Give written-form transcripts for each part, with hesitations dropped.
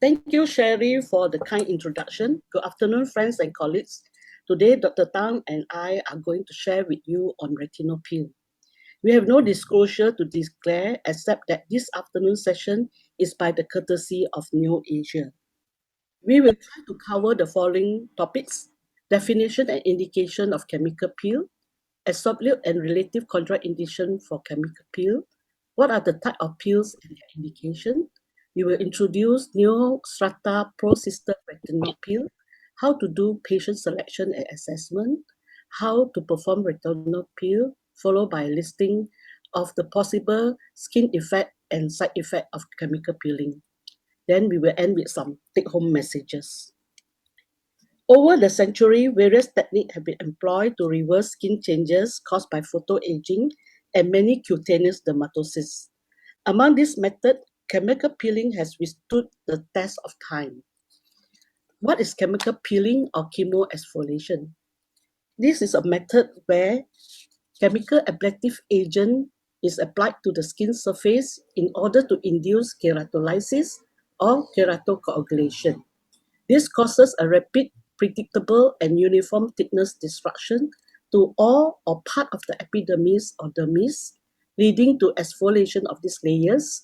Thank you, Sherry, for the kind introduction. Good afternoon, friends and colleagues. Today, Dr. Tang and I are going to share with you on retinal peel. We have no disclosure to declare except that this afternoon session is by the courtesy of Neo Asia. We will try to cover the following topics: definition and indication of chemical peel, absolute and relative contraindication for chemical peel, what are the type of peels and their indication. We will introduce Neo Strata Pro System retinal peel, how to do patient selection and assessment, how to perform retinal peel, followed by a listing of the possible skin effect and side effect of chemical peeling. Then we will end with some take-home messages. Over the century, various techniques have been employed to reverse skin changes caused by photoaging and many cutaneous dermatosis. Among these methods, chemical peeling has withstood the test of time. What is chemical peeling or chemoexfoliation? This is a method where chemical ablative agent is applied to the skin surface in order to induce keratolysis or keratocoagulation. This causes a rapid, predictable, and uniform thickness destruction to all or part of the epidermis or dermis, leading to exfoliation of these layers.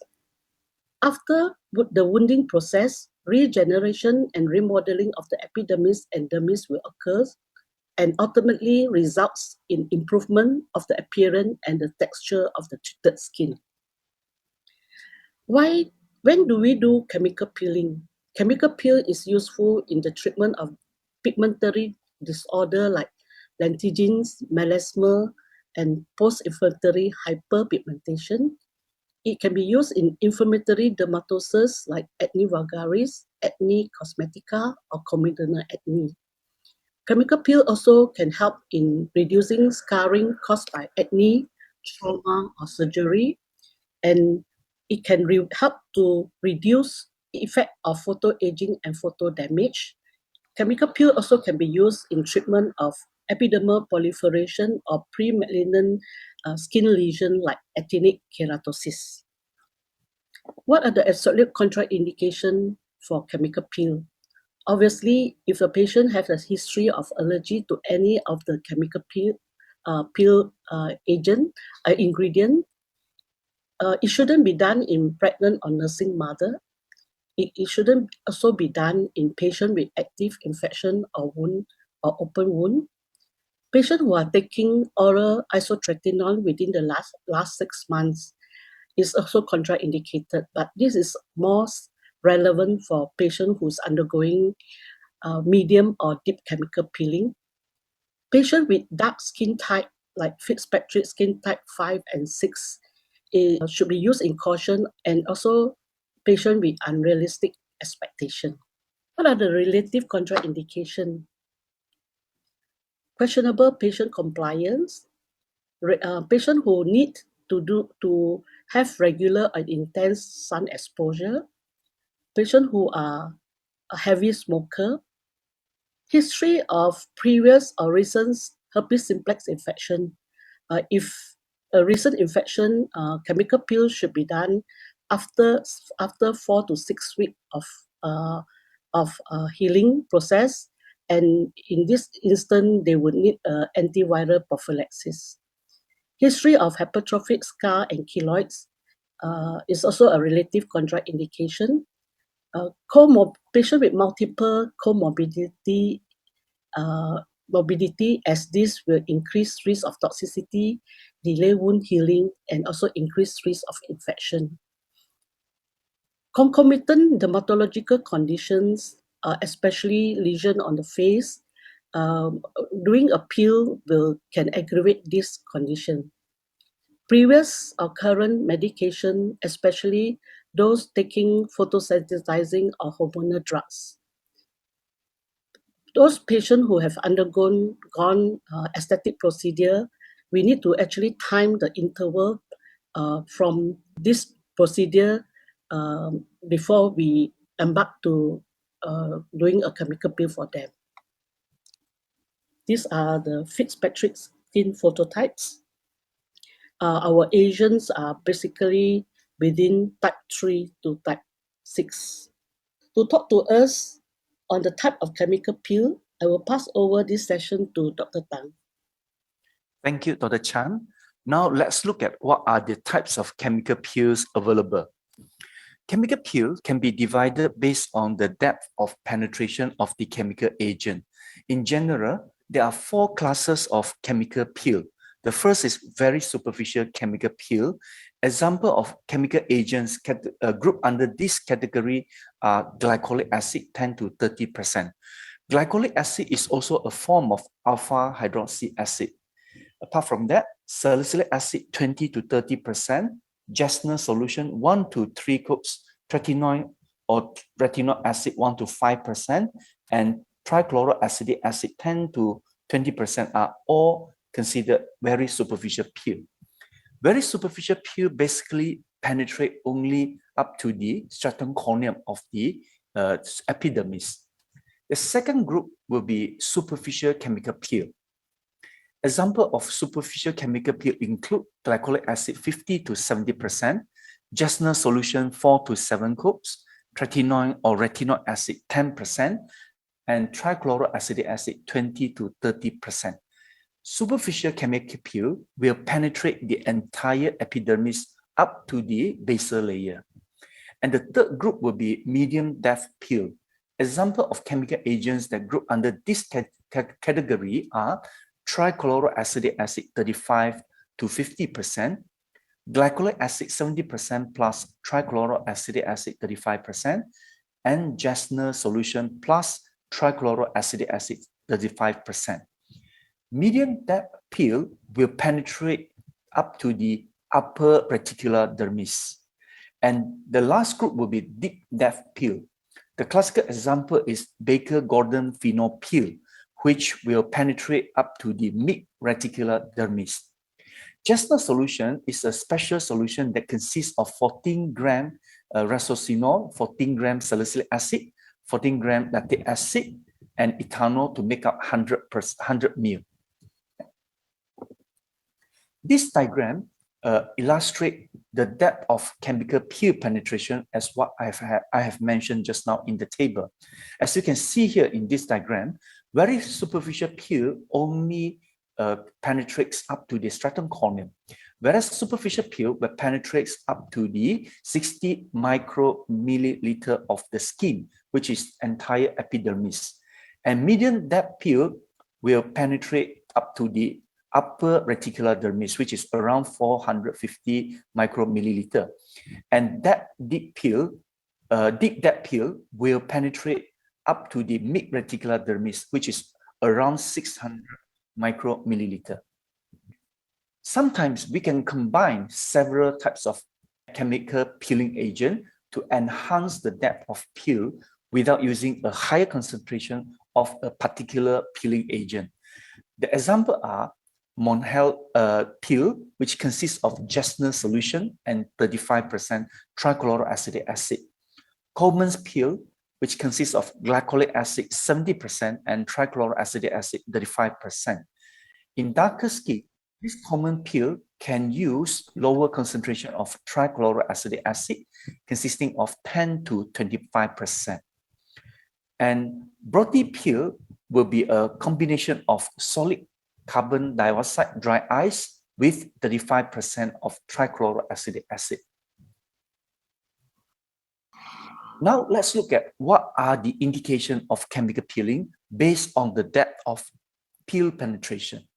After the wounding process, regeneration and remodeling of the epidermis and dermis will occur and ultimately results in improvement of the appearance and the texture of the treated skin. When do we do chemical peeling? Chemical peel is useful in the treatment of pigmentary disorder like lentiginous, melasma, and post-inflammatory hyperpigmentation. It can be used in inflammatory dermatosis like acne vulgaris, acne cosmetica, or comedonal acne. Chemical peel also can help in reducing scarring caused by acne, trauma, or surgery, and it can help to reduce the effect of photoaging and photo damage. Chemical peel also can be used in treatment of epidermal proliferation or pre-malignant skin lesion like actinic keratosis. What are the absolute contraindication for chemical peel? Obviously, if a patient has a history of allergy to any of the chemical peel ingredient, it shouldn't be done in pregnant or nursing mother. It shouldn't also be done in patient with active infection or wound or open wound. Patients who are taking oral isotretinoin within the last 6 months is also contraindicated, but this is more relevant for patient who's undergoing medium or deep chemical peeling. Patient with dark skin type like Fitzpatrick skin type 5 and 6 should be used in caution, and also patient with unrealistic expectation. What are the relative contraindication? Questionable patient compliance, patient who need to have regular and intense sun exposure, patient who are a heavy smoker, history of previous or recent herpes simplex infection. If a recent infection, chemical peel should be done after 4 to 6 weeks of healing process, and in this instance, they would need antiviral prophylaxis. History of hypertrophic scar and keloids is also a relative contraindication. Patient with multiple comorbidity morbidity, as this will increase risk of toxicity, delay wound healing, and also increase risk of infection. Concomitant dermatological conditions, especially lesion on the face, doing a peel can aggravate this condition. Previous or current medication, especially those taking photosensitizing or hormonal drugs. Those patients who have undergone aesthetic procedure, we need to actually time the interval from this procedure before we embark to doing a chemical peel for them. These are the Fitzpatrick skin phototypes. Our Asians are basically within type 3 to type 6. To talk to us on the type of chemical peel, I will pass over this session to Dr. Tang. Thank you, Dr. Chan. Now let's look at what are the types of chemical peels available. Chemical peel can be divided based on the depth of penetration of the chemical agent. In general, there are 4 classes of chemical peel. The first is very superficial chemical peel. Example of chemical agents grouped under this category are glycolic acid 10 to 30%. Glycolic acid is also a form of alpha hydroxy acid. Apart from that, salicylic acid 20 to 30%, Jasner solution 1 to 3 cups, tretinoin or retinoic acid 1 to 5%, and trichloroacidic acid 10 to 20% are all considered very superficial peel. Very superficial peel basically penetrate only up to the stratum corneum of the epidermis. The second group will be superficial chemical peel. Example of superficial chemical peel include glycolic acid 50 to 70%, Jasner solution 4 to 7 cups, tretinoin or retinoic acid 10%, and trichloroacidic acid 20 to 30%. Superficial chemical peel will penetrate the entire epidermis up to the basal layer. And the third group will be medium depth peel. Example of chemical agents that group under this category are trichloroacidic acid 35 to 50%, glycolic acid 70% plus trichloroacidic acid 35%, and Jasner solution plus trichloroacidic acid 35%. Medium depth peel will penetrate up to the upper reticular dermis. And the last group will be deep depth peel. The classical example is Baker-Gordon phenol peel, which will penetrate up to the mid-reticular dermis. Jasner solution is a special solution that consists of 14 gram rasosinol, 14 gram salicylic acid, 14 gram lactic acid, and ethanol to make up 100 ml. This diagram illustrates the depth of chemical peel penetration as what I have mentioned just now in the table. As you can see here in this diagram, very superficial peel only penetrates up to the stratum corneum, whereas superficial peel penetrates up to the 60 micromilliliter of the skin, which is entire epidermis. And medium depth peel will penetrate up to the upper reticular dermis, which is around 450 micromilliliter. And that deep depth peel will penetrate up to the mid-reticular dermis, which is around 600 micromilliliter. Sometimes we can combine several types of chemical peeling agent to enhance the depth of peel without using a higher concentration of a particular peeling agent. The example are Monhel peel, which consists of Jasner solution and 35% trichloroacidic acid. Coleman's peel, which consists of glycolic acid 70% and trichloroacidic acid 35%. In darker skin, this common peel can use lower concentration of trichloroacidic acid consisting of 10 to 25%. And Brody peel will be a combination of solid carbon dioxide dry ice with 35% of trichloroacidic acid. Now let's look at what are the indications of chemical peeling based on the depth of peel penetration.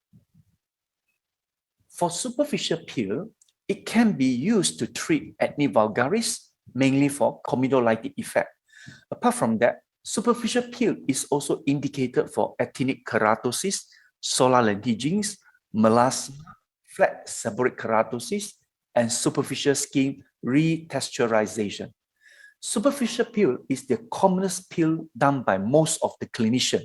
For superficial peel, it can be used to treat acne vulgaris, mainly for comedolytic effect. Apart from that, superficial peel is also indicated for actinic keratosis, solar lentiginous, melasma, flat seborrheic keratosis, and superficial skin retexturization. Superficial peel is the commonest peel done by most of the clinicians,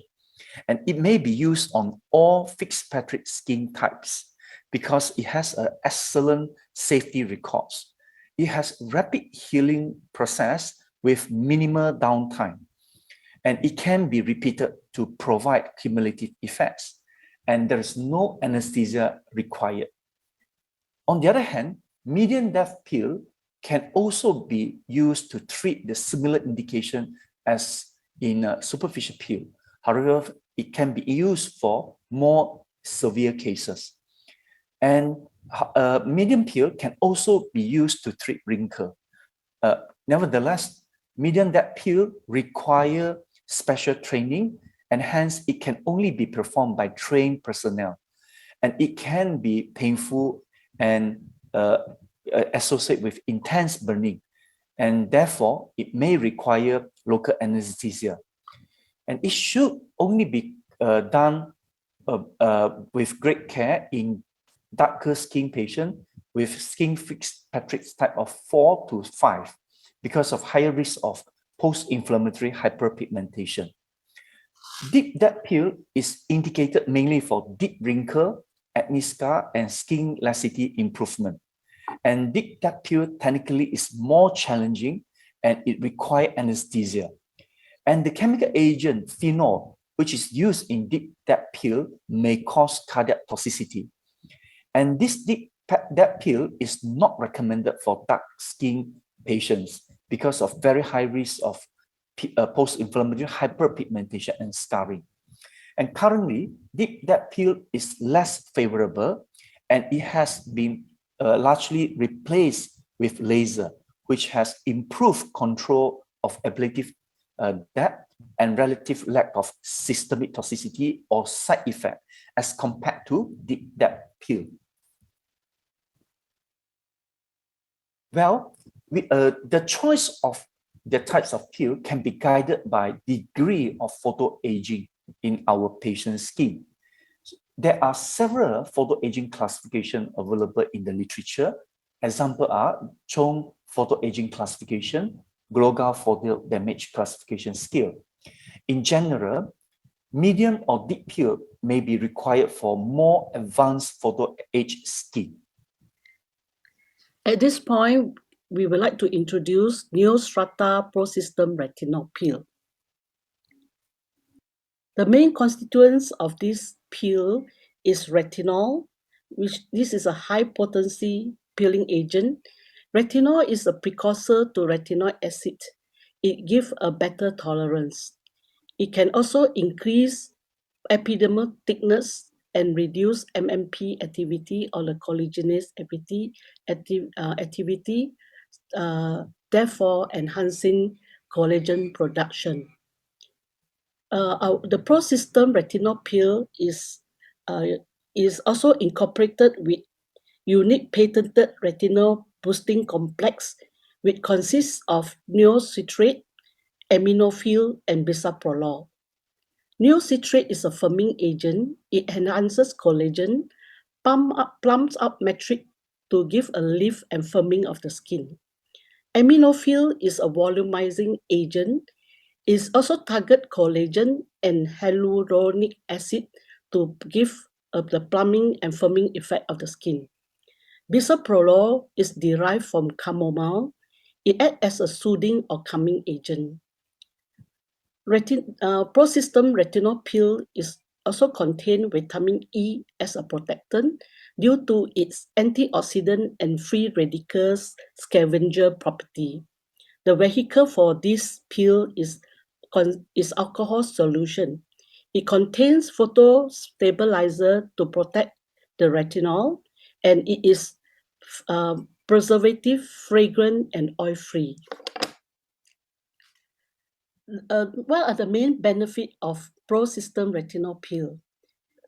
and it may be used on all Fitzpatrick skin types because it has an excellent safety records. It has rapid healing process with minimal downtime, and it can be repeated to provide cumulative effects, and there is no anesthesia required. On the other hand, medium depth peel can also be used to treat the similar indication as in a superficial peel. However, it can be used for more severe cases. And medium peel can also be used to treat wrinkle. Nevertheless, medium depth peel require special training, and hence it can only be performed by trained personnel. And it can be painful and associated with intense burning. And therefore, it may require local anesthesia. And it should only be done with great care in darker skin patient with skin Fitzpatrick's type of 4 to 5 because of higher risk of post-inflammatory hyperpigmentation. Deep depth peel is indicated mainly for deep wrinkle, acne scar, and skin laxity improvement. And deep depth peel technically is more challenging and it requires anesthesia. And the chemical agent phenol, which is used in deep depth peel, may cause cardiac toxicity. And this deep depth peel is not recommended for dark skin patients because of very high risk of post-inflammatory hyperpigmentation and scarring. And currently, deep depth peel is less favorable, and it has been largely replaced with laser, which has improved control of ablative depth and relative lack of systemic toxicity or side effect as compared to deep depth peel. Well, the choice of the types of peel can be guided by degree of photoaging in our patient's skin. There are several photoaging classifications available in the literature. Examples are Chong photoaging classification, Glogau photo damage classification scale. In general, medium or deep peel may be required for more advanced photoage skin. At this point, we would like to introduce Neostrata Pro System Retinol Peel. The main constituents of this peel is retinol, which this is a high potency peeling agent. Retinol is a precursor to retinoic acid. It gives a better tolerance. It can also increase epidermal thickness and reduce MMP activity or the collagenase activity, therefore enhancing collagen production. The Pro System Retinol Peel is also incorporated with unique patented retinol boosting complex, which consists of neocitrate, aminophil, and bisoprolol. Neocitrate is a firming agent. It enhances collagen, plumps up matrix to give a lift and firming of the skin. Aminophil is a volumizing agent. It also target collagen and hyaluronic acid to give the plumbing and firming effect of the skin. Bisoprolol is derived from chamomile. It acts as a soothing or calming agent. Pro System Retinol Peel is also contain vitamin E as a protectant due to its antioxidant and free radicals scavenger property. The vehicle for this peel is alcohol solution. It contains photostabilizer to protect the retinol, and it is preservative, fragrant, and oil-free. What are the main benefits of Pro System Retinol Peel?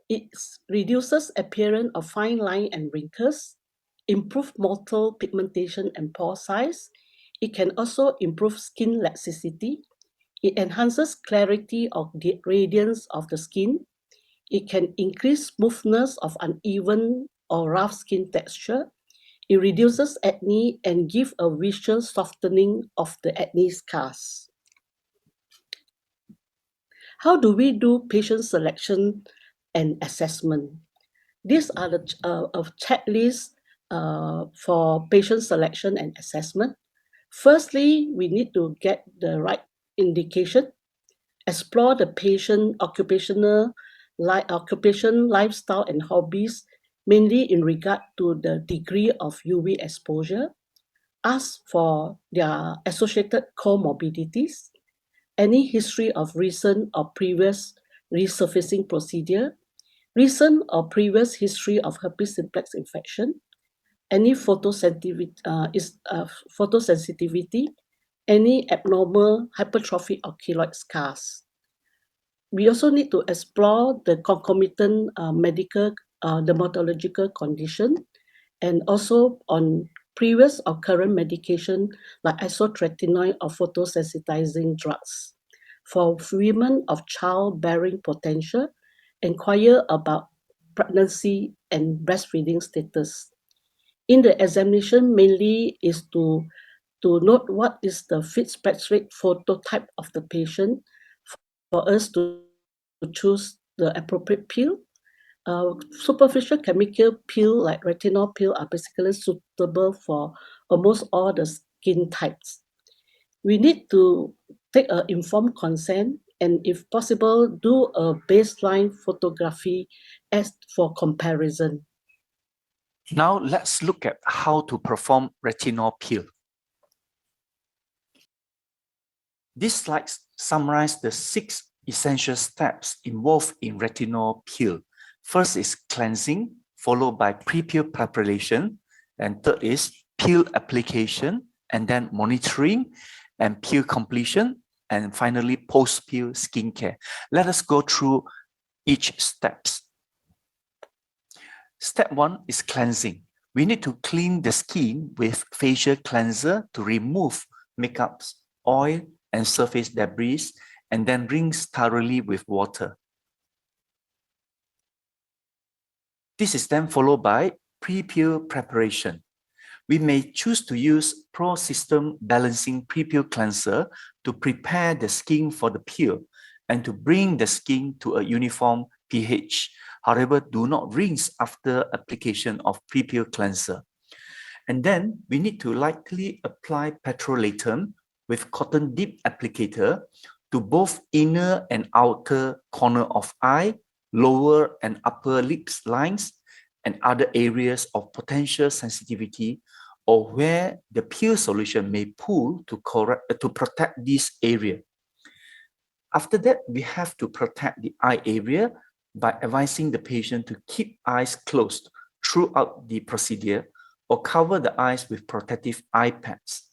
It reduces appearance of fine line and wrinkles, improve motile pigmentation and pore size. It can also improve skin laxity. It enhances clarity of the radiance of the skin. It can increase smoothness of uneven or rough skin texture. It reduces acne and gives a visual softening of the acne scars. How do we do patient selection and assessment? These are the checklist for patient selection and assessment. Firstly, we need to get the right indication, explore the patient occupation, lifestyle, and hobbies, mainly in regard to the degree of UV exposure. Ask for their associated comorbidities. any history of recent or previous resurfacing procedure, recent or previous history of herpes simplex infection, any photosensitivity, any abnormal hypertrophy or keloid scars. We also need to explore the concomitant medical dermatological condition and also on previous or current medication like isotretinoin or photosensitizing drugs. For women of childbearing potential, inquire about pregnancy and breastfeeding status. In the examination, mainly is to note what is the fit specific phototype of the patient for us to choose the appropriate pill. Superficial chemical peel like retinol peel are basically suitable for almost all the skin types. We need to take an informed consent and if possible, do a baseline photography as for comparison. Now let's look at how to perform retinol peel. These slides summarize the 6 essential steps involved in retinol peel. First is cleansing, followed by pre-peel preparation, and third is peel application, and then monitoring and peel completion, and finally post-peel skincare. Let us go through each steps. Step 1 is cleansing. We need to clean the skin with facial cleanser to remove makeups, oil, and surface debris, and then rinse thoroughly with water. This is then followed by pre-peel preparation. We may choose to use Pro System Balancing Pre-Peel Cleanser to prepare the skin for the peel and to bring the skin to a uniform pH. However, do not rinse after application of pre-peel cleanser. And then we need to lightly apply petrolatum with cotton dip applicator to both inner and outer corner of eye, lower and upper lips lines, and other areas of potential sensitivity or where the peel solution may pool to protect this area. After that, we have to protect the eye area by advising the patient to keep eyes closed throughout the procedure or cover the eyes with protective eye pads.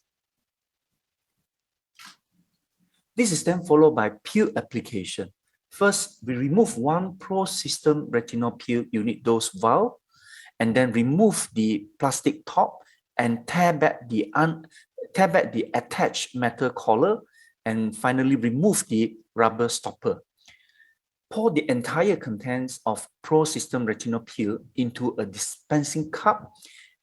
This is then followed by peel application. First, we remove one Pro System retinol peel unit dose vial and then remove the plastic top and tear back the attached metal collar and finally remove the rubber stopper. Pour the entire contents of Pro System retinol peel into a dispensing cup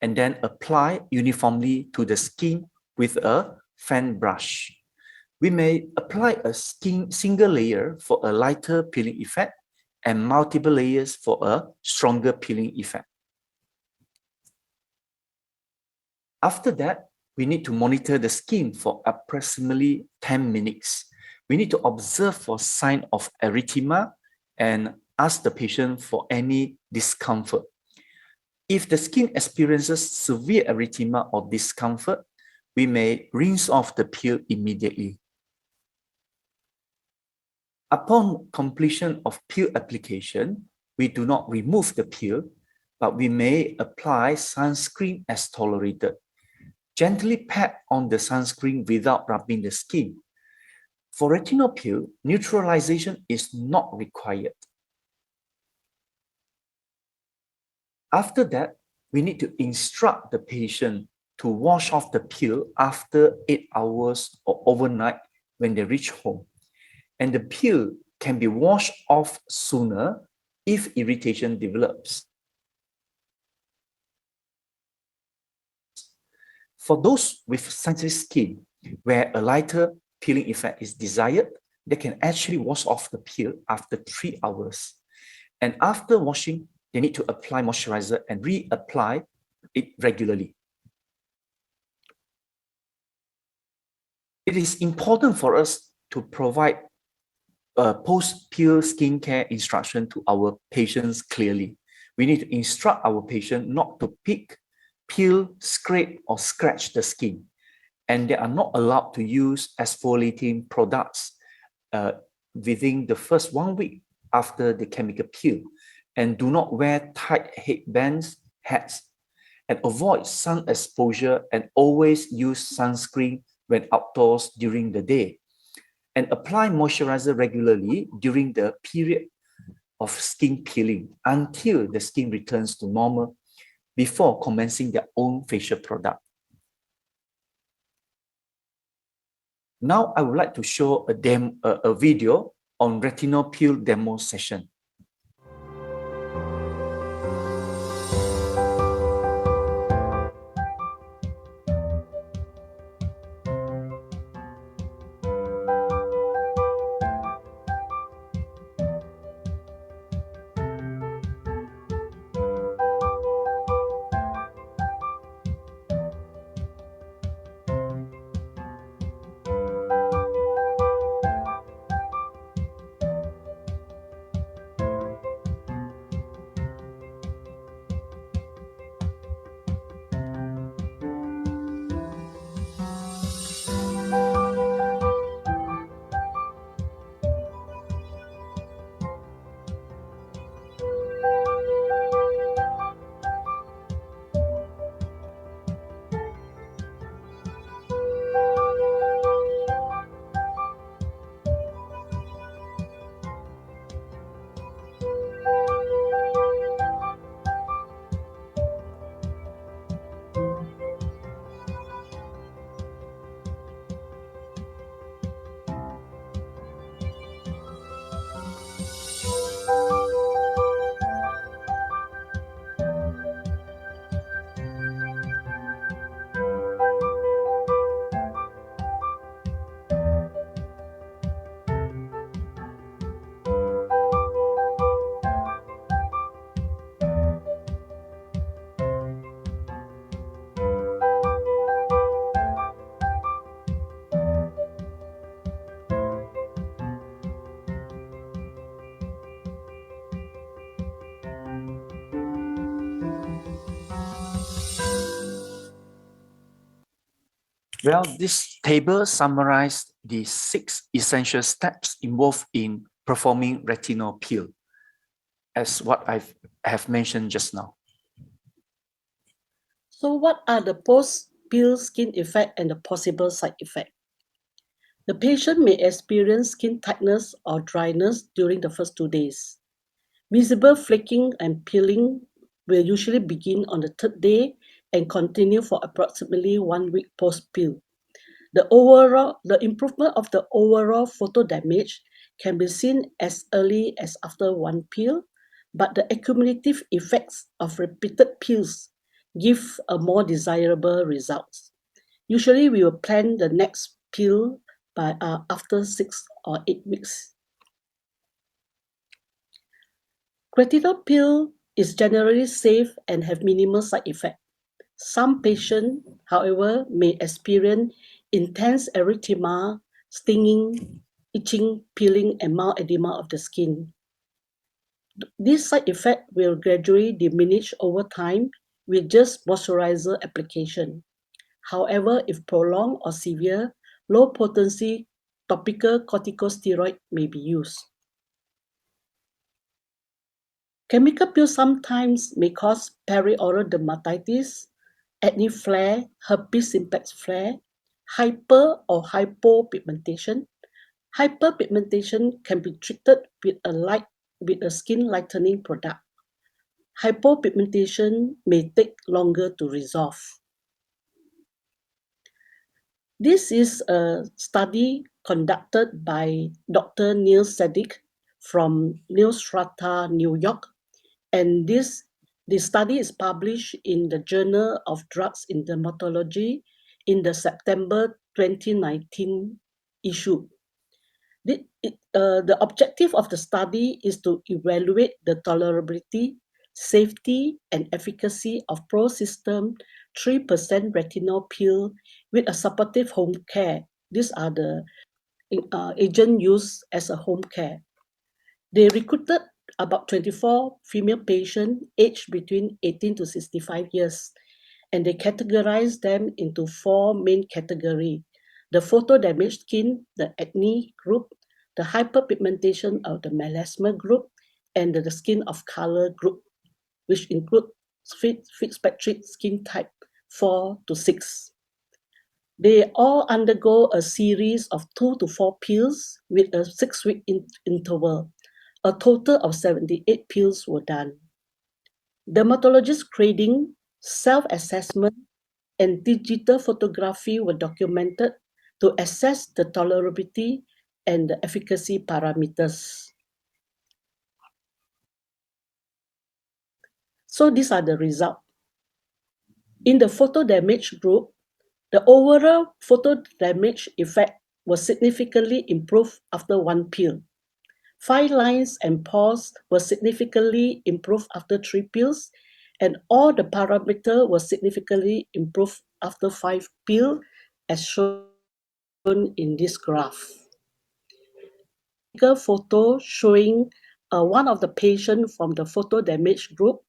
and then apply uniformly to the skin with a fan brush. We may apply a single layer for a lighter peeling effect and multiple layers for a stronger peeling effect. After that, we need to monitor the skin for approximately 10 minutes. We need to observe for sign of erythema and ask the patient for any discomfort. If the skin experiences severe erythema or discomfort, we may rinse off the peel immediately. Upon completion of peel application, we do not remove the peel, but we may apply sunscreen as tolerated. Gently pat on the sunscreen without rubbing the skin. For retinol peel, neutralization is not required. After that, we need to instruct the patient to wash off the peel after 8 hours or overnight when they reach home. And the peel can be washed off sooner if irritation develops. For those with sensitive skin, where a lighter peeling effect is desired, they can actually wash off the peel after 3 hours. And after washing, they need to apply moisturizer and reapply it regularly. It is important for us to provide post-peel skincare instruction to our patients clearly. We need to instruct our patient not to pick, peel, scrape, or scratch the skin. And they are not allowed to use exfoliating products within the first 1 week after the chemical peel, and do not wear tight headbands, hats, and avoid sun exposure, and always use sunscreen when outdoors during the day, and apply moisturizer regularly during the period of skin peeling until the skin returns to normal before commencing their own facial product. Now I would like to show a video on retinol peel demo session. Well, this table summarized the 6 essential steps involved in performing retinol peel, as what I have mentioned just now. So what are the post-peel skin effect and the possible side effect? The patient may experience skin tightness or dryness during the first 2 days. Visible flaking and peeling will usually begin on the 3rd day and continue for approximately 1 week post-peel. The improvement of the overall photo damage can be seen as early as after 1 peel, but the accumulative effects of repeated peels give a more desirable results. Usually, we will plan the next peel by after 6 or 8 weeks. Retinol peel is generally safe and have minimal side effect. Some patients, however, may experience intense erythema, stinging, itching, peeling, and mild edema of the skin. This side effect will gradually diminish over time with just moisturizer application. However, if prolonged or severe, low-potency topical corticosteroid may be used. Chemical peel sometimes may cause perioral dermatitis, acne flare, herpes simplex flare, hyper or hypopigmentation. Hyperpigmentation can be treated with a skin lightening product. Hypopigmentation may take longer to resolve. This is a study conducted by Dr. Neil Sadiq from New Strata, New York, and the study is published in the Journal of Drugs in Dermatology in the September 2019 issue. The objective of the study is to evaluate the tolerability, safety, and efficacy of ProSystem 3% retinol peel with a supportive home care. These are the agent used as a home care. They recruited about 24 female patients aged between 18 to 65 years, and they categorized them into 4 main categories: the photo-damaged skin, the acne group, the hyperpigmentation of the melasma group and the skin of color group, which include spectral skin type 4 to 6. They all undergo a series of 2 to 4 peels with a 6-week interval. A total of 78 peels were done. Dermatologist grading, self-assessment, and digital photography were documented to assess the tolerability and the efficacy parameters. So these are the results. In the photo damage group, the overall photo damage effect was significantly improved after one peel. Fine lines and pores were significantly improved after 3 peels, and all the parameters were significantly improved after 5 peels, as shown in this graph. Photo showing one of the patients from the photo damage group.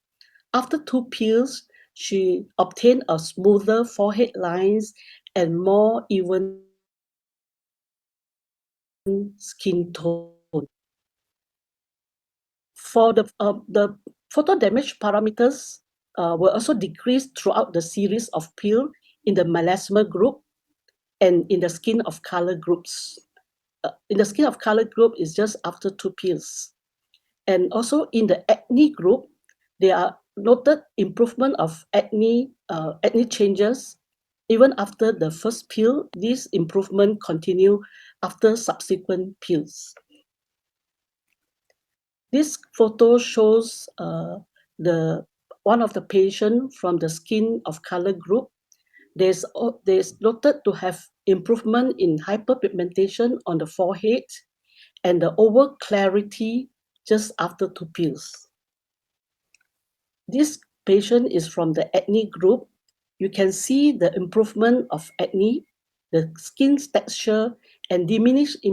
After 2 peels, she obtained a smoother forehead lines and more even skin tone. For the photo damage parameters were also decreased throughout the series of peel in the melasma group and in the skin of color groups. In the skin of color group is just after 2 peels. And also in the acne group, there are noted improvement of acne changes even after the first peel. This improvement continue after subsequent peels. This photo shows the one of the patient from the skin of color group. There's noted to have improvement in hyperpigmentation on the forehead and the over clarity just after 2 peels. This patient is from the acne group. You can see the improvement of acne, the skin texture, and diminished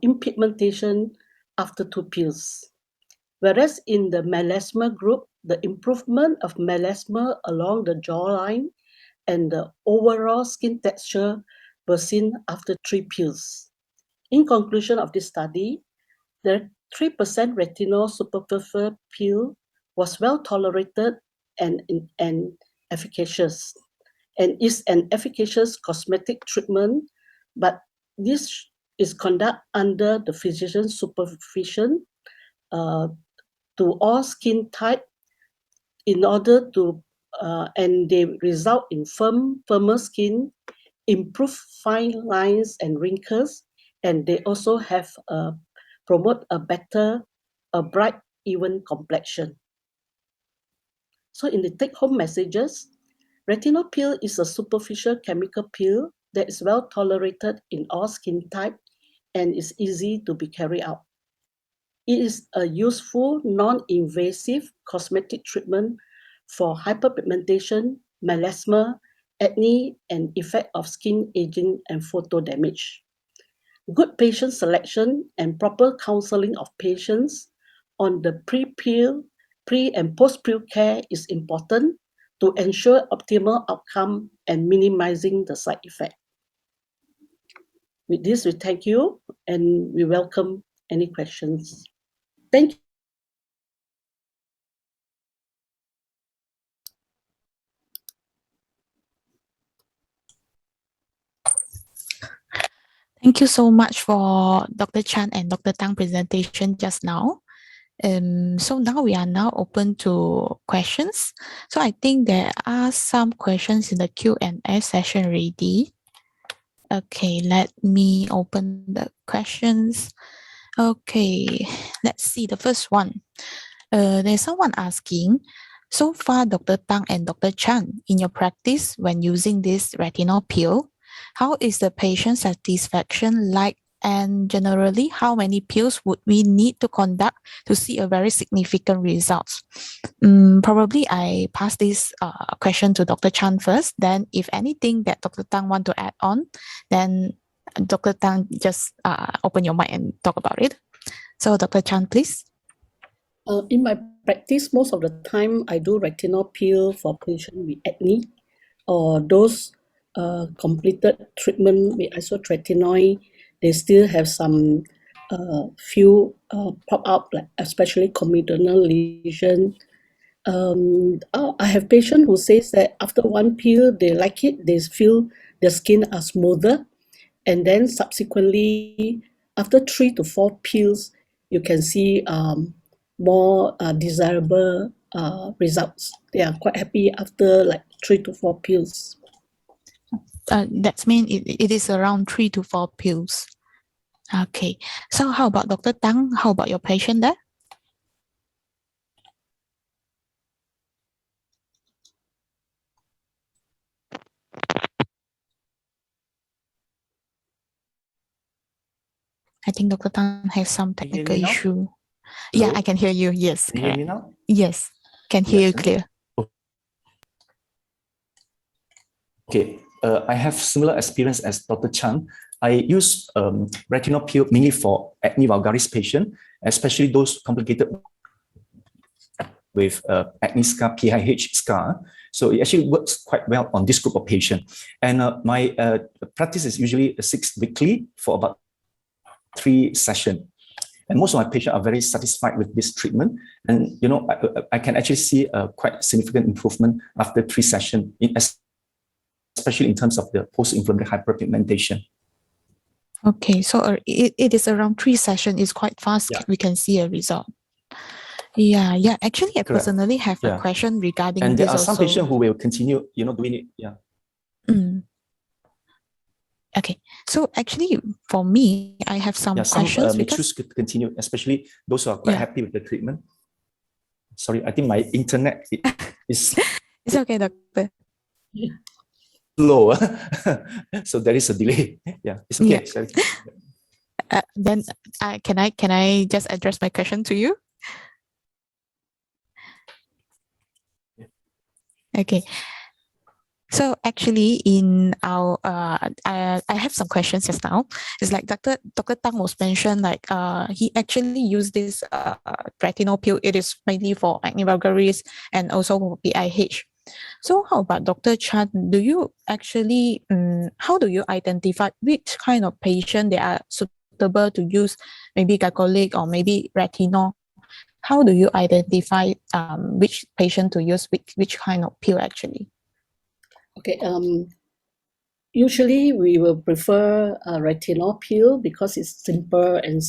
impigmentation after 2 peels. Whereas in the melasma group, the improvement of melasma along the jawline and the overall skin texture were seen after 3 peels. In conclusion of this study, the 3% retinol superficial peel was well tolerated and efficacious, and is an efficacious cosmetic treatment, but this is conducted under the physician's supervision to all skin type in order to and they result in firmer skin, improved fine lines and wrinkles, and they also have promote a better, a bright, even complexion. So in the take-home messages, retinol peel is a superficial chemical peel that is well tolerated in all skin type and is easy to be carried out. It is a useful, non-invasive cosmetic treatment for hyperpigmentation, melasma, acne, and effect of skin aging and photo damage. Good patient selection and proper counseling of patients on the pre and post-peel care is important to ensure optimal outcome and minimizing the side effect. With this, we thank you and we welcome any questions. Thank you. Thank you so much for Dr. Chan and Dr. Tang presentation just now. So now we are now open to questions. So I think there are some questions in the Q&A session already. Okay, let me open the questions. Okay, let's see the first one. There's someone asking, so far Dr. Tang and Dr. Chan, in your practice when using this retinol peel, how is the patient satisfaction like, and generally how many peels would we need to conduct to see a very significant results? Probably I pass this question to Dr. Chan first, then if anything that Dr. Tang want to add on, then Dr. Tang just open your mic and talk about it. So Dr. Chan, please. In my practice, most of the time I do retinol peel for patients with acne or those completed treatment with isotretinoin. They still have some few pop up, like especially comedonal lesion. I have patient who says that after one peel they like it, they feel the skin are smoother, and then subsequently after 3 to 4 peels you can see more desirable results. They are quite happy after like 3 to 4 peels. That means it is around 3 to 4 pills. Okay. So how about Dr. Tang? How about your patient there? I think Dr. Tang has some Can you hear technical me now? issue. Yeah, Hello? I can hear you. Yes, Can you hear correct. me now? Yes, can hear you Yes. clear. Okay, I have similar experience as Dr. Chan. I use retinol peel mainly for acne vulgaris patient, especially those complicated with acne scar, PIH scar. So it actually works quite well on this group of patients. And my practice is usually 6 weekly for about 3 sessions. And most of my patients are very satisfied with this treatment. And, you know, I can actually see a quite significant improvement after 3 sessions, especially in terms of the post-inflammatory hyperpigmentation. Okay, so it is around 3 sessions. It's quite fast. Yeah. We can see a result. Yeah. Actually, I Correct. personally have a Yeah. question regarding And there this are some also. patients who will continue, doing it. Yeah. Okay, so actually, for me, I have some Some questions may because choose to continue, especially those who are quite happy with the treatment. Sorry, I think my internet is it's okay, doctor. slow. So there is a delay. Yeah, it's okay. Yeah. Sorry. Then can I just address my question to you? Okay. So actually, in our I have some questions just now. It's like Dr. Tang was mentioned like he actually used this retinol pill. It is mainly for acne vulgaris and also for PIH. So how about Dr. Chan? Do you actually how do you identify which kind of patient they are suitable to use maybe glycolic or maybe retinol? How do you identify which patient to use which kind of pill actually? Okay, usually we will prefer a retinol peel because it's simple and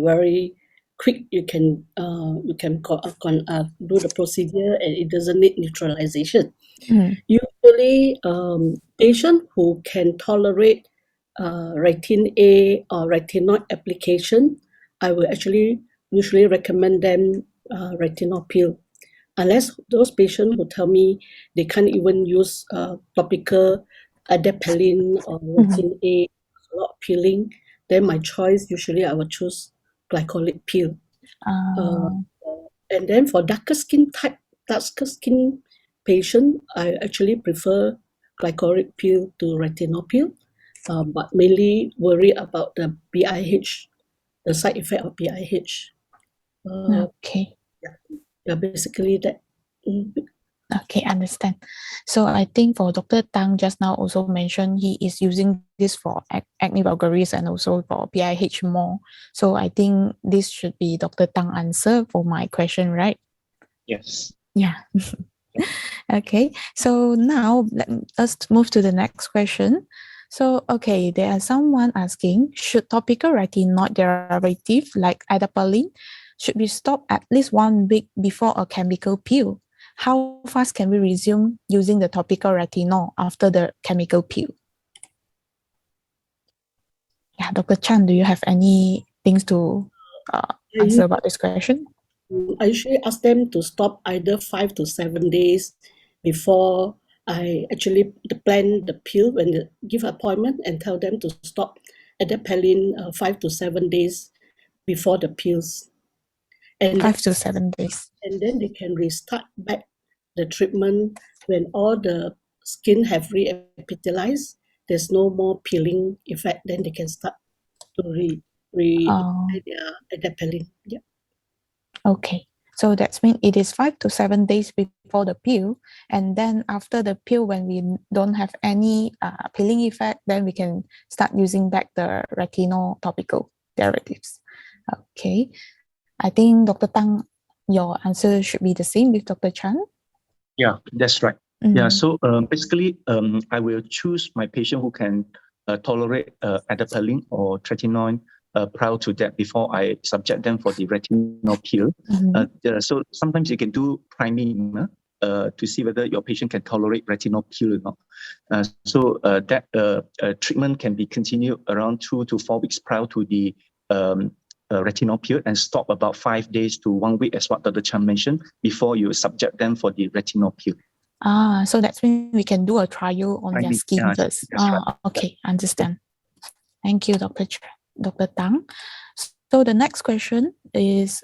very quick. You can do the procedure and it doesn't need neutralization. Usually, patient who can tolerate retin A or retinoid application, I will actually usually recommend them retinol peel. Unless those patients who tell me they can't even use topical adapalene or retin A, a lot of peeling, then my choice usually I will choose glycolic peel. Uh, and then for darker skin patient, I actually prefer glycolic peel to retinol peel, but mainly worry about the BIH, the side effect of BIH. Okay. Yeah, basically that. Mm. Okay, understand. So I think for Dr. Tang just now also mentioned he is using this for acne vulgaris and also for PIH more. So I think this should be Dr. Tang answer for my question, right? Yes. Yeah. Okay. So now let's move to the next question. So, okay, there are someone asking, should topical retinoid derivative like adapalene should be stopped at least 1 week before a chemical peel? How fast can we resume using the topical retinol after the chemical peel? Yeah, Dr. Chan, do you have any things to answer about this question? I usually ask them to stop either 5 to 7 days before I actually plan the pill when they give appointment and tell them to stop adapalene 5 to 7 days before the pills. And 5 to 7 days. and then they can restart back the treatment when all the skin have reepithelialized. There's no more peeling effect. Then they can start to Oh, apply their adapalene. Yeah. okay. So that means it is 5 to 7 days before the peel, and then after the peel, when we don't have any peeling effect, then we can start using back the retinol topical derivatives. Okay. I think Dr. Tang, your answer should be the same with Dr. Chan. Yeah, that's right. Yeah, so basically, I will choose my patient who can tolerate adapalene or tretinoin prior to that before I subject them for the retinal peel. So sometimes you can do priming to see whether your patient can tolerate retinal peel or not. That treatment can be continued around 2 to 4 weeks prior to the retinal peel and stop about 5 days to 1 week, as what Dr. Chan mentioned, before you subject them for the retinal peel. So that's when we can do a trial on their skin first. Right. Okay, understand. Thank you, Dr. Tang. So the next question is,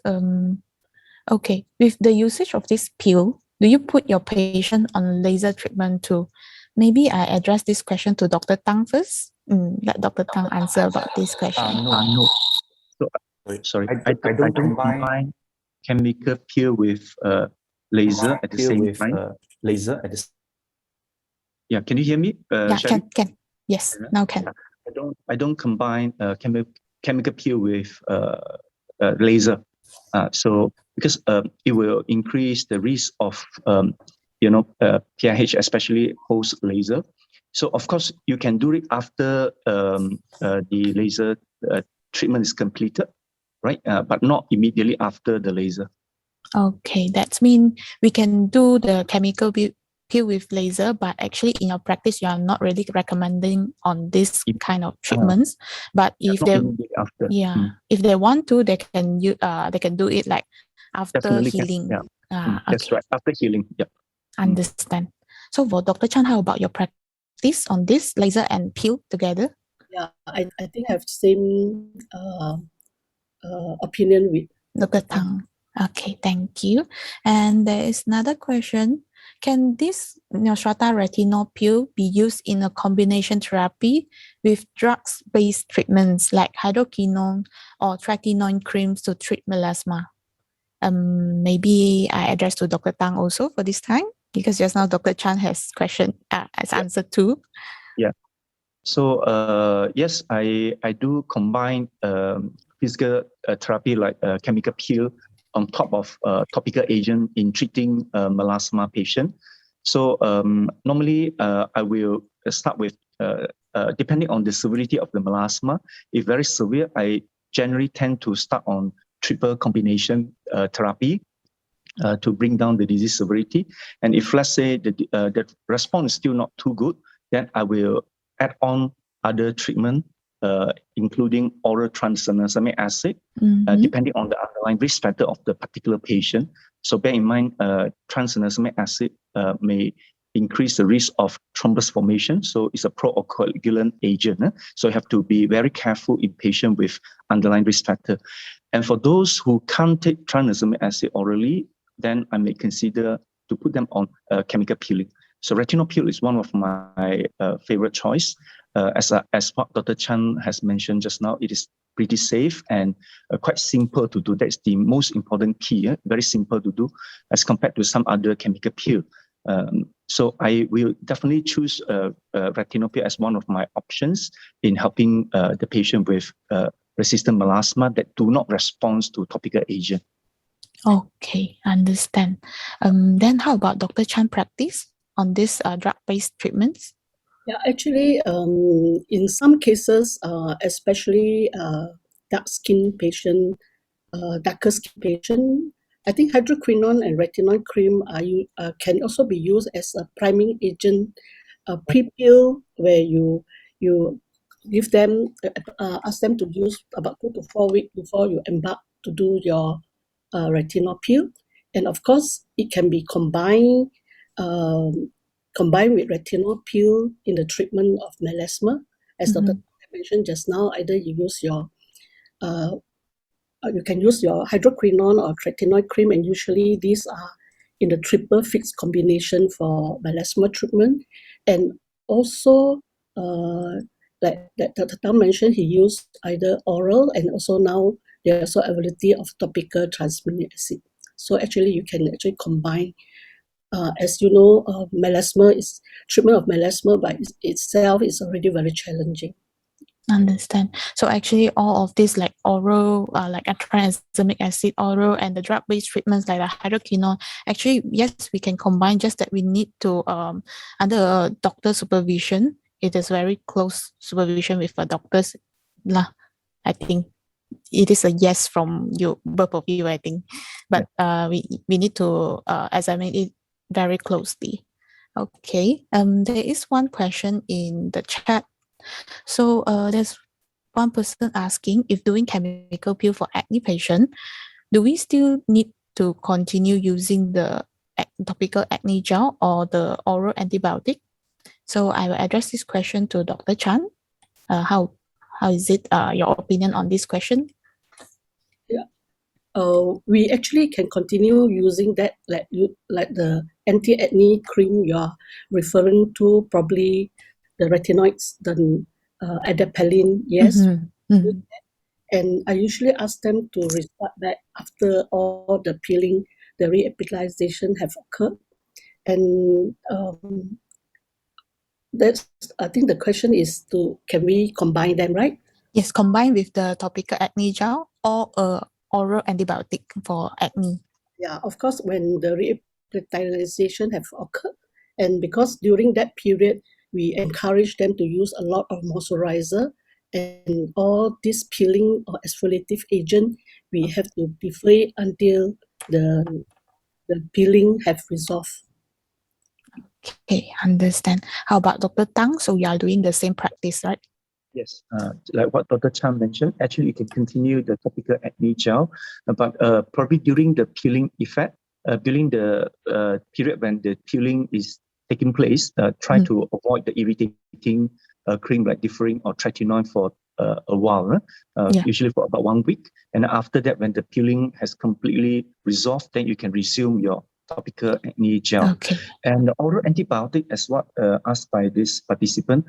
okay, with the usage of this pill, do you put your patient on laser treatment too? Maybe I address this question to Dr. Tang first. Let Dr. Tang answer about this question. No. Sorry, I don't combine chemical peel with laser at the same time. Yeah, can you hear me? Yeah, Sherry? can. Yes, now can. I don't combine chemical peel with laser. So because it will increase the risk of PIH, especially post laser. So of course you can do it after the laser treatment is completed, right? But not immediately after the laser. Okay, that means we can do the chemical peel with laser, but actually in your practice, you are not really recommending on this kind of treatments. But if they, if they want to, they can do it like after Definitely healing. Okay. That's right, after healing. Yeah. Understand. So for Dr. Chan, how about your practice on this laser and peel together? Yeah, I think I have the same opinion with Dr. Tang. Okay, thank you. And there is another question. Can this Neostrata retinol peel be used in a combination therapy with drugs-based treatments like hydroquinone or tretinoin creams to treat melasma? Maybe I address to Dr. Tang also for this time, because just now Dr. Chan has answered too. Yeah. So yes, I do combine physical therapy like chemical peel on top of topical agent in treating melasma patient. So normally I will start with depending on the severity of the melasma. If very severe, I generally tend to start on triple combination therapy to bring down the disease severity. And if let's say the response is still not too good, then I will add on other treatment, including oral tranexamic acid, depending on the underlying risk factor of the particular patient. So bear in mind, tranexamic acid may increase the risk of thrombus formation. So it's a procoagulant agent. So you have to be very careful in patients with underlying risk factor. And for those who can't take tranexamic acid orally, then I may consider to put them on chemical peeling. So retinol peel is one of my favorite choice. As what Dr. Chan has mentioned just now, it is pretty safe and quite simple to do. That's the most important key. Very simple to do as compared to some other chemical peel. So I will definitely choose retinol peel as one of my options in helping the patient with resistant melasma that do not respond to topical agent. Okay, understand. Then how about Dr. Chan practice on this drug-based treatments? Yeah, actually, in some cases, especially dark skin patient, darker skin patient, I think hydroquinone and retinol cream can also be used as a priming agent, pre-pill, where you give them, ask them to use about 2 to 4 weeks before you embark to do your retinol peel. And of course, it can be combined with retinol peel in the treatment of melasma. As Dr. mentioned just now, either you can use your hydroquinone or tretinoid cream, and usually these are in the triple fixed combination for melasma treatment. And also, like that Dr. Tam mentioned, he used either oral and also now there's also availability of topical tranexamic acid. So actually, you can actually combine. As you know, treatment of melasma by itself is already very challenging. Understand. So actually, all of this like oral, like tranexamic acid oral, and the drug-based treatments like the hydroquinone, actually, yes, we can combine. Just that we need to under a doctor supervision. It is very close supervision with a doctors, lah. I think it is a yes from you, both of you. I think, but we need to examine it very closely. Okay. There is one question in the chat. So there's one person asking if doing chemical peel for acne patient, do we still need to continue using the topical acne gel or the oral antibiotic? So I will address this question to Dr. Chan. How is it your opinion on this question? We actually can continue using that, like the anti-acne cream you are referring to, probably the retinoids, the adapalene. Yes, and I usually ask them to restart back after all the peeling, the reapplication have occurred, and that's. I think the question is can we combine them, right? Yes, combined with the topical acne gel or oral antibiotic for acne. Yeah, of course, when the revitalization have occurred, and because during that period, we encourage them to use a lot of moisturizer and all this peeling or exfoliative agent, we have to defer until the peeling have resolved. Okay, understand. How about Dr. Tang? So you are doing the same practice, right? Yes, like what Dr. Chan mentioned, actually you can continue the topical acne gel, but probably during the peeling effect, during the period when the peeling is taking place, try to avoid the irritating cream like differing or tretinoin for a while, usually for about 1 week. And after that, when the peeling has completely resolved, then you can resume your topical acne gel. Okay. And the oral antibiotic, as what asked by this participant,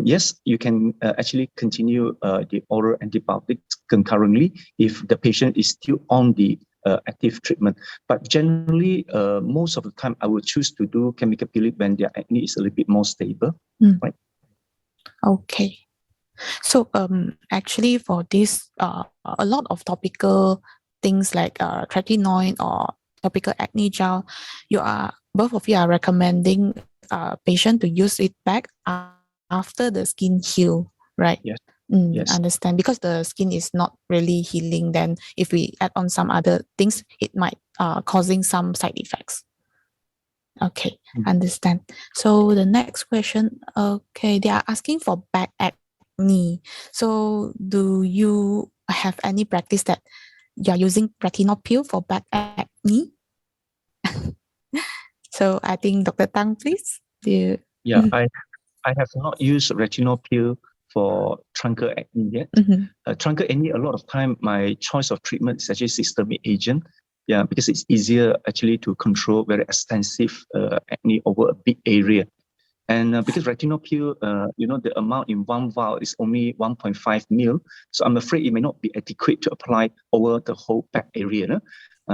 yes, you can actually continue the oral antibiotics concurrently if the patient is still on the active treatment. But generally, most of the time, I would choose to do chemical peeling when their acne is a little bit more stable. Right? Okay. So actually for this a lot of topical things like tretinoin or topical acne gel, both of you are recommending patient to use it back after the skin heal, right? Yes. Yes. Understand, because the skin is not really healing, then if we add on some other things, it might causing some side effects. Okay, understand. So the next question, okay, they are asking for back acne. So do you have any practice that you're using retinol peel for back acne? So I think Dr. Tang, please. Yeah, I have not used retinol peel for truncal acne yet. Truncal acne, a lot of time, my choice of treatment is actually systemic agent. Yeah, because it's easier actually to control very extensive acne over a big area. And because retinol peel, the amount in one vial is only 1.5 ml. So I'm afraid it may not be adequate to apply over the whole back area.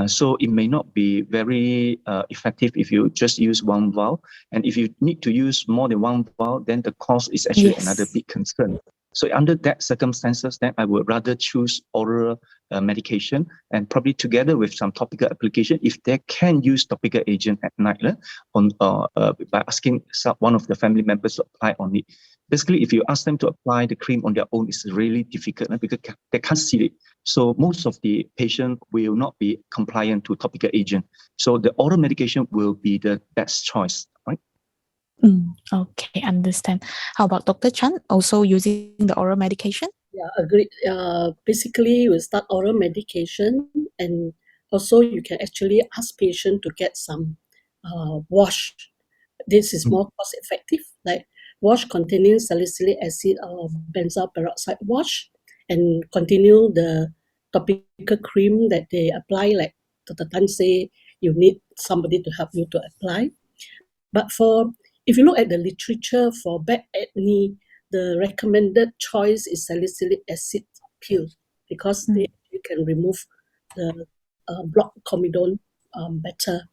So it may not be very effective if you just use one vial. And if you need to use more than one vial, then the cost is actually another big concern. So under that circumstances, then I would rather choose oral medication, and probably together with some topical application, if they can use topical agent at night, by asking one of the family members to apply on it. Basically, if you ask them to apply the cream on their own, it's really difficult because they can't see it. So most of the patient will not be compliant to topical agent. So the oral medication will be the best choice, right? Okay, understand. How about Dr. Chan, also using the oral medication? Yeah, agreed. Basically, we start oral medication, and also you can actually ask patient to get some wash. This is more cost effective, like wash containing salicylic acid or benzoyl peroxide wash, and continue the topical cream that they apply, like Dr. Tan say, you need somebody to help you to apply. But if you look at the literature for back acne, the recommended choice is salicylic acid peel, because they can remove the block comedone better.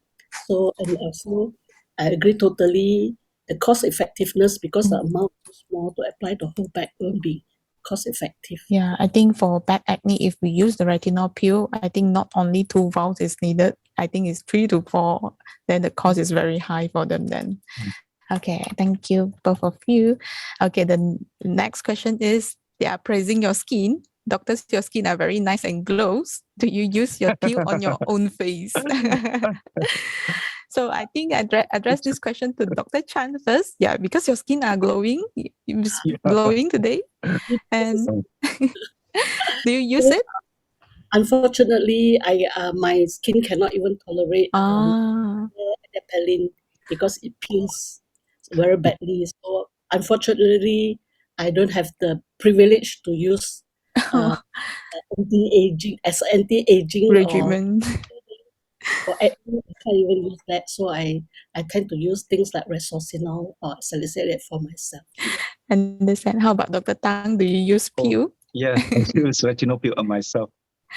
So, and also I agree totally, the cost effectiveness, because the amount is small to apply the whole back won't be cost effective. Yeah, I think for bad acne, if we use the retinol peel, I think not only 2 vials is needed. I think it's 3 to 4. Then the cost is very high for them then. Okay, thank you, both of you. Okay, the next question is, they are praising your skin. Doctors, your skin are very nice and glows. Do you use your peel on your own face? So I think I address this question to Dr. Chan first. Yeah, because your skin are glowing. You're glowing today. And do you use it? Unfortunately, my skin cannot even tolerate Ah, adapalene because it peels very badly. So unfortunately, I don't have the privilege to use anti-aging as anti-aging or regimen. for acne. I can't even use that. So I tend to use things like resorcinol or salicylic for myself. Understand. How about Dr. Tang? Do you use peel? Yes, I use retinol peel on myself.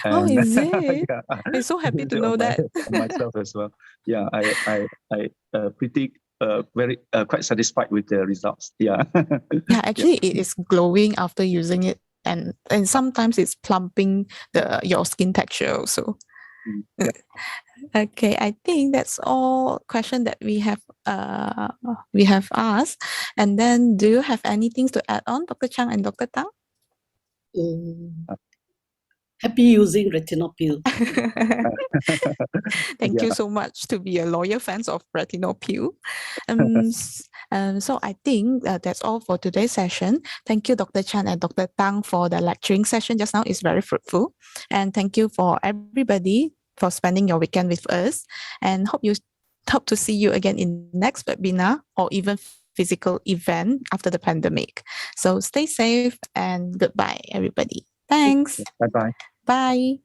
Oh, And is it? yeah, I'm so happy use to it know that. on myself as well. Yeah, I pretty very quite satisfied with the results. Yeah. Yeah, actually, it is glowing after using it, and sometimes it's plumping your skin texture also. Yeah. Okay, I think that's all question that we have asked. And then, do you have anything to add on, Dr. Chang and Dr. Tang? Mm, happy using retinol peel. Thank Yeah. you so much to be a loyal fans of retinol peel. So I think that's all for today's session. Thank you, Dr. Chan and Dr. Tang, for the lecturing session just now. It's very fruitful. And thank you for everybody for spending your weekend with us. And hope to see you again in next webinar or even physical event after the pandemic. So stay safe and goodbye, everybody. Thanks. Bye bye. Bye.